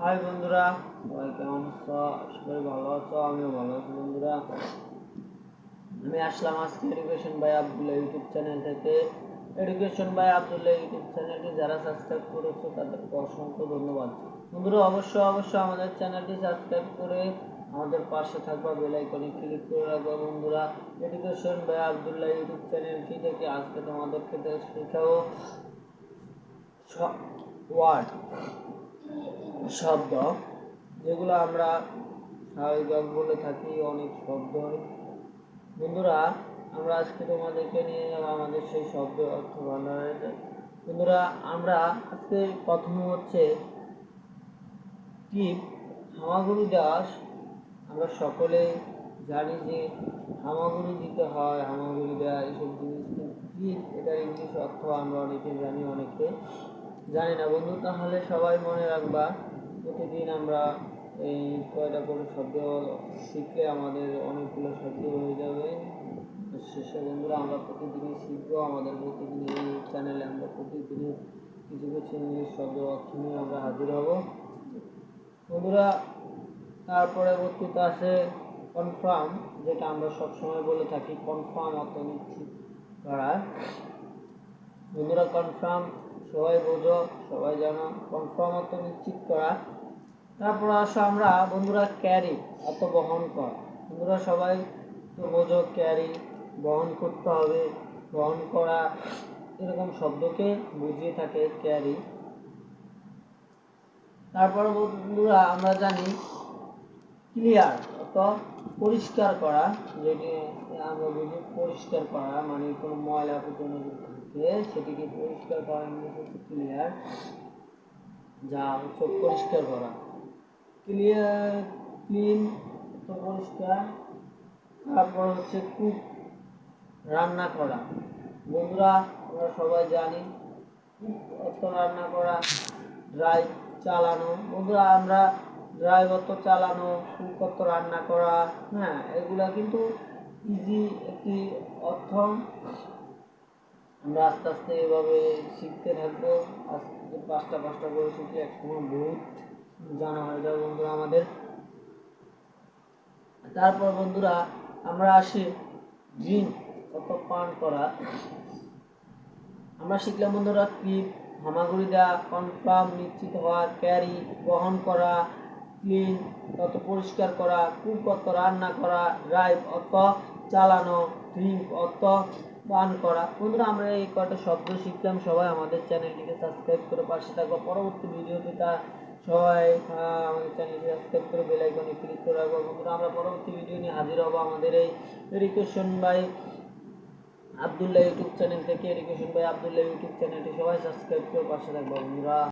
High বন্ধুরা, সবাই কেমন আছো? আশা করি ভালো আছো। আমিও ভালো আছি বন্ধুরা। আমি আসলাম আজকে education by Abdullah YouTube channel থেকে। এডুকেশন বাই আব্দুল্লাহ ইউটিউব চ্যানেলটি যারা সাবস্ক্রাইব করেছো তাদেরকে অসংখ্য ধন্যবাদ। বন্ধুরা অবশ্যই আমাদের চ্যানেলটি সাবস্ক্রাইব করে আমাদের পাশে থাকবা, বেল আইকনে ক্লিক করে রাখবা বন্ধুরা। এডুকেশন বাই আব্দুল্লাহ ইউটিউব চ্যানেলটি থেকে আজকে তোমাদেরকে শেখাবো ওয়ার্ড, শব্দ, যেগুলো আমরা স্বাভাবিক বলে থাকি। অনেক শব্দ বন্ধুরা, আমরা আজকে তোমাদেরকে নিয়ে যাব আমাদের সেই শব্দ অর্থ ভান্ডারে। বন্ধুরা, আমরা আজকে প্রথম হচ্ছে টিপ, হামাগুড়ি দাস। আমরা সকলে জানি যে হামাগুড়ি দিতে হয়, হামাগুড়ি দেওয়া এইসব জিনিস। টিপ এটার ইংলিশ অর্থ আমরা অনেকে জানি, অনেকে জানি না বন্ধু। তাহলে সবাই মনে রাখবা, প্রতিদিন আমরা এই কয়টা করে শব্দ শিখলে আমাদের অনেকগুলো শব্দ হয়ে যাবে। শেষে বন্ধুরা আমরা প্রতিদিনই শিখবো। আমাদের প্রতিদিন এই চ্যানেলে আমরা প্রতিদিনই কিছু কিছু ইংলিশ শব্দ অর্থ নিয়ে আমরা হাজির হব বন্ধুরা। তার পরবর্তীতে আছে কনফার্ম, যেটা আমরা সবসময় বলে থাকি। কনফার্ম অর্থ নিশ্চিত করা বন্ধুরা। কনফার্ম সবাই বোঝো, সবাই জানো। কনফার্ম অর্থ নিশ্চিত করা। তারপর আসো আমরা বন্ধুরা ক্যারি অর্থ বহন করা। বন্ধুরা সবাই তো বোঝো, ক্যারি বহন করতে হবে, বহন করা, এরকম শব্দকে বুঝিয়ে থাকে ক্যারি। তারপর বন্ধুরা আমরা জানি ক্লিয়ার অর্থ পরিষ্কার করা, যেটি আমরা বুঝি পরিষ্কার করা মানে কোনো ময়লা আবর্জনা থাকে সেটিকে পরিষ্কার করা ইংলিশ হচ্ছে ক্লিয়ার, যা হচ্ছে পরিষ্কার করা। ক্লিয়ার, ক্লিন তো পরিষ্কার। তারপর হচ্ছে কুক, রান্না করা। বন্ধুরা আমরা সবাই জানি কুক অর্থ রান্না করা। ড্রাইভ, চালানো। বন্ধুরা আমরা ড্রাইভ অর্থ চালানো, কুক অর্থ রান্না করা। হ্যাঁ, এগুলা কিন্তু ইজি একটি অর্থ। আমরা আস্তে আস্তে এভাবে শিখতে থাকবো। আস্তে পাঁচটা করে শিখলে একসময় বহুত জানা হয়ে যাবে বন্ধুরা আমাদের। তারপর বন্ধুরা আমরা আসি ড্রিঙ্ক অর্থ পান করা। আমরা শিখলাম বন্ধুরা ক্লিপ, হামাগুড়ি দেওয়া, কনফার্ম নিশ্চিত হওয়া, ক্যারি বহন করা, ক্লিন অর্থ পরিষ্কার করা, কুক অর্থ রান্না করা, ড্রাইভ অর্থ চালানো, ড্রিঙ্ক অর্থ পান করা। বন্ধুরা আমরা এই কয়টা শব্দ শিখলাম। সবাই আমাদের চ্যানেলটিকে সাবস্ক্রাইব করে পাশে থাকবো। পরবর্তী ভিডিওতে সবাই আমাদের চ্যানেলটি সাবস্ক্রাইব করে বেল আইকনে ক্লিক করে রাখবো বন্ধুরা। আমরা পরবর্তী ভিডিও নিয়ে হাজির হবো আমাদের এই education by Abdullah YouTube channel থেকে। এডুকেশন বাই আব্দুল্লাহ ইউটিউব চ্যানেলটি সবাই সাবস্ক্রাইব করে পাশে থাকবো বন্ধুরা।